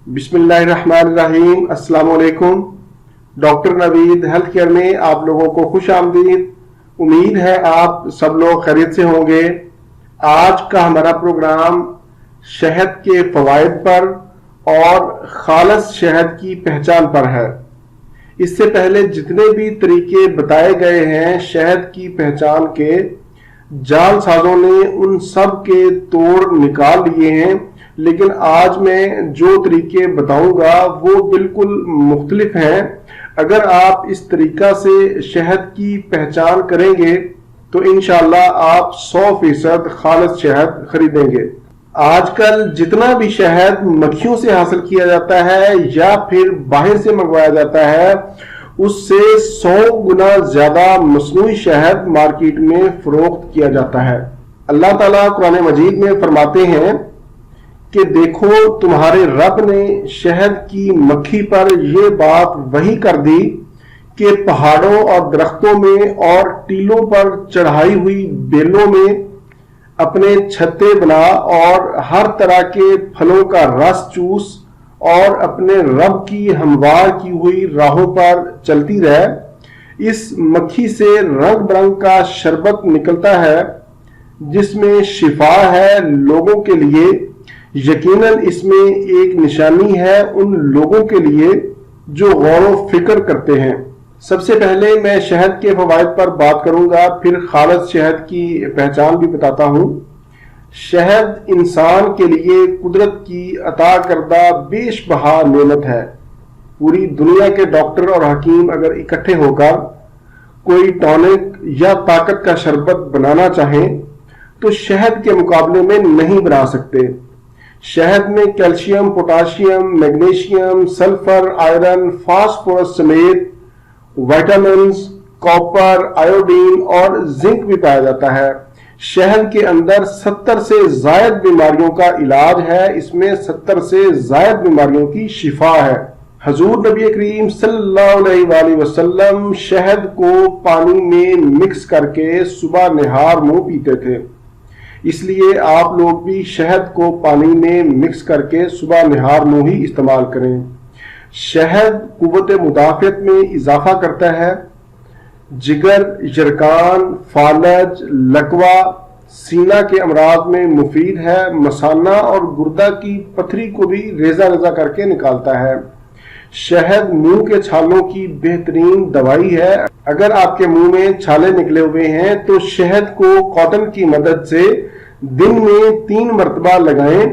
बिस्मिल्लाहिर्रहमानिर्रहीम। अस्सलाम वालेकुम। डॉक्टर नवीद हेल्थ केयर में आप लोगों को खुश आमदीद। उम्मीद है आप सब लोग खैरियत से होंगे। आज का हमारा प्रोग्राम शहद के फवाइद पर और खालिस शहद की पहचान पर है। इससे पहले जितने भी तरीके बताए गए हैं शहद की पहचान के, जालसाजों ने उन सब के तोड़ निकाल लिए हैं, लेकिन आज मैं जो तरीके बताऊंगा वो बिल्कुल मुख्तलिफ हैं। अगर आप इस तरीका से शहद की पहचान करेंगे तो इंशाल्लाह आप 100% खालिस शहद खरीदेंगे। आजकल जितना भी शहद मक्खियों से हासिल किया जाता है या फिर बाहर से मंगवाया जाता है, उससे 100 गुना ज्यादा मसनूई शहद मार्केट में फरोख्त किया जाता है। अल्लाह ताला कुरान मजीद में फरमाते हैं कि देखो तुम्हारे रब ने शहद की मक्खी पर यह बात वही कर दी कि पहाड़ों और दरख्तों में और टीलों पर चढ़ाई हुई बेलों में अपने छत्ते बना और हर तरह के फलों का रस चूस और अपने रब की हमवार की हुई राहों पर चलती रहे। इस मक्खी से रंग बिरंग का शरबत निकलता है जिसमें शिफा है लोगों के लिए। यकीनन इसमें एक निशानी है उन लोगों के लिए जो गौर व फिक्र करते हैं। सबसे पहले मैं शहद के फवाइद पर बात करूंगा, फिर खालिस शहद की पहचान भी बताता हूं। शहद इंसान के लिए कुदरत की अता करदा बेशबहा नेमत है। पूरी दुनिया के डॉक्टर और हकीम अगर इकट्ठे होकर कोई टॉनिक या ताकत का शरबत बनाना चाहें तो शहद के मुकाबले में नहीं बना सकते। शहद में calcium, potassium, magnesium, sulphur, iron, phosphorus समेत विटामिन्स, कॉपर, आयोडीन और जिंक भी पाया जाता है। शहद के अंदर 70 से ज्यादा बीमारियों का इलाज है। इसमें 70 से ज्यादा बीमारियों की शिफा है। हजूर नबी करीम सल्लल्लाहु अलैहि वसल्लम शहद को पानी में मिक्स करके सुबह निहार मुंह पीते थे। इसलिए आप लोग भी शहद को पानी में मिक्स करके सुबह निहार मुंह ही इस्तेमाल करें। शहद कुव्वत मुदाफियत में इजाफा करता है। जिगर, यरकान, फालज, लकवा, सीना के अमराज में मुफीद है। मसाना और गुर्दा की पथरी को भी रेजा रेजा करके निकालता है। शहद मुंह के छालों की बेहतरीन दवाई है। अगर आपके मुंह में छाले निकले हुए हैं तो शहद को कॉटन की मदद से दिन में 3 मरतबा लगाएं।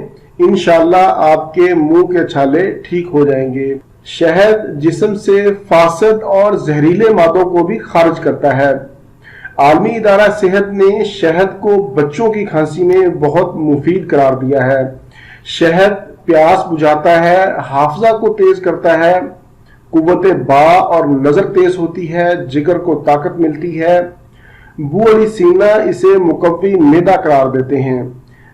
इंशाल्लाह आपके मुंह के छाले ठीक हो जाएंगे। शहद जिस्म से फासद और जहरीले मादों को भी खारिज करता है। आलमी इदारा सेहत ने शहद को बच्चों की खांसी में बहुत मुफीद करार दिया है। शहद प्यास बुझाता है, हाफजा को तेज करता है, कुव्वत बा और नजर तेज होती है, जिगर को ताकत मिलती है। बू अली सीना इसे मुकव्वी मैदा करार देते हैं।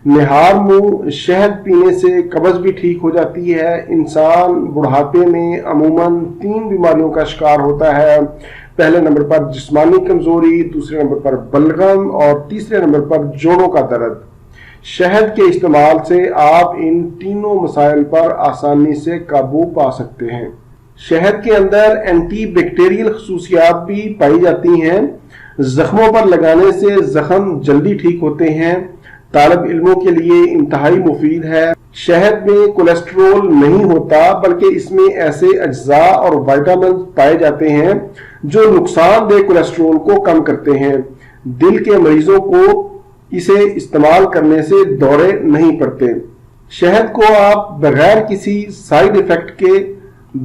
निहार मुंह शहद पीने से कब्ज भी ठीक हो जाती है। इंसान बुढ़ापे में अमूमन 3 बीमारियों का शिकार होता है। पहले नंबर पर जिस्मानी कमजोरी, दूसरे नंबर पर बलगम और तीसरे नंबर पर जोड़ों का दर्द। शहद के इस्तेमाल से आप इन तीनों मसाइल पर आसानी से काबू पा सकते हैं। शहद के अंदर एंटी बैक्टीरियल खसूसियात भी पाई जाती हैं। जख्मों पर लगाने से जख्म जल्दी ठीक होते हैं। तालिब इल्मों के लिए इंतहाई मुफीद है। शहद में कोलेस्ट्रोल नहीं होता, बल्कि इसमें ऐसे अज्जा और विटामिन पाए जाते हैं जो नुकसानदेह कोलेस्ट्रोल को कम करते हैं। दिल के मरीजों को इसे इस्तेमाल करने से दौरे नहीं पड़ते। शहद को आप बगैर किसी साइड इफेक्ट के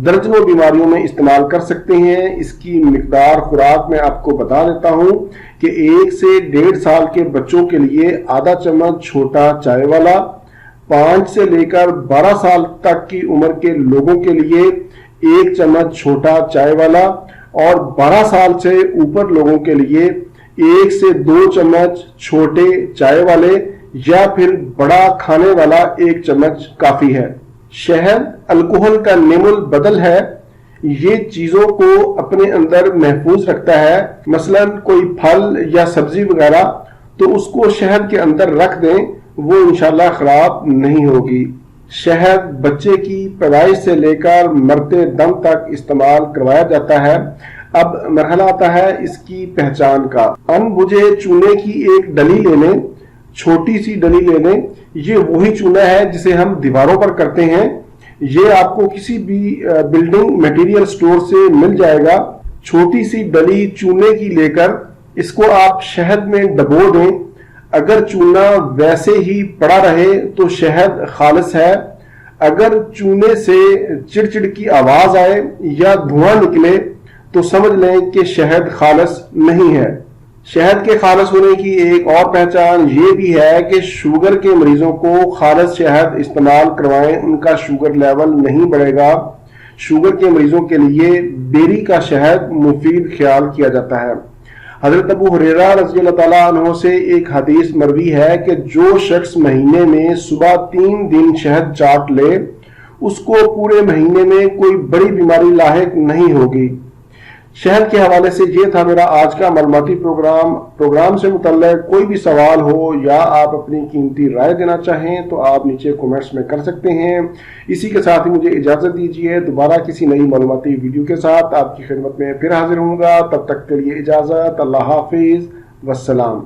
दर्जनों बीमारियों में इस्तेमाल कर सकते हैं। इसकी मिकदार खुराक में आपको बता देता हूं कि 1 से 1.5 साल के बच्चों के लिए आधा चम्मच छोटा चाय वाला, 5 से लेकर 12 साल तक की उम्र के लोगों के लिए 1 चम्मच छोटा चाय वाला और 12 साल से ऊपर लोगों के लिए 1 से 2 चम्मच छोटे चाय वाले या फिर बड़ा खाने वाला 1 चम्मच काफी है। शहद अल्कोहल का नेमुल बदल है। ये चीजों को अपने अंदर महफूज रखता है। मसलन कोई फल या सब्जी वगैरह तो उसको शहद के अंदर रख दें, वो इंशाल्लाह खराब नहीं होगी। शहद बच्चे की पैदाइश से लेकर मरते दम तक इस्तेमाल करवाया जाता है। अब मरहला आता है इसकी पहचान का। अनबुझे चूने की एक डली ले लें, छोटी सी डली ले लें। ये वही चूना है जिसे हम दीवारों पर करते हैं। ये आपको किसी भी बिल्डिंग मटेरियल स्टोर से मिल जाएगा। छोटी सी डली चूने की लेकर इसको आप शहद में डबो दें। अगर चूना वैसे ही पड़ा रहे तो शहद खालिस है। अगर चूने से चिड़चिड़ की आवाज आए या धुआं निकले तो समझ लें कि शहद खालिस नहीं है। शहद के खालिस होने की एक और पहचान ये भी है कि शुगर के मरीजों को खालिस शहद इस्तेमाल करवाएं, उनका शुगर लेवल नहीं बढ़ेगा। शुगर के मरीजों के लिए बेरी का शहद मुफीद ख्याल किया जाता है। हजरत अबू हुरैरा रज़ी अल्लाह ताला अन्हु से एक हदीस मरवी है कि जो शख्स महीने में सुबह 3 दिन शहद चाट ले उसको पूरे महीने में कोई बड़ी बीमारी लाहिक नहीं होगी। शहद के हवाले से ये था मेरा आज का मालूमाती प्रोग्राम से मुतल्लिक कोई भी सवाल हो या आप अपनी कीमती राय देना चाहें तो आप नीचे कमेंट्स में कर सकते हैं। इसी के साथ ही मुझे इजाजत दीजिए, दोबारा किसी नई मालूमाती वीडियो के साथ आपकी खिदमत में फिर हाजिर होऊंगा। तब तक के लिए इजाजत, अल्लाह हाफिज, वस्सलाम।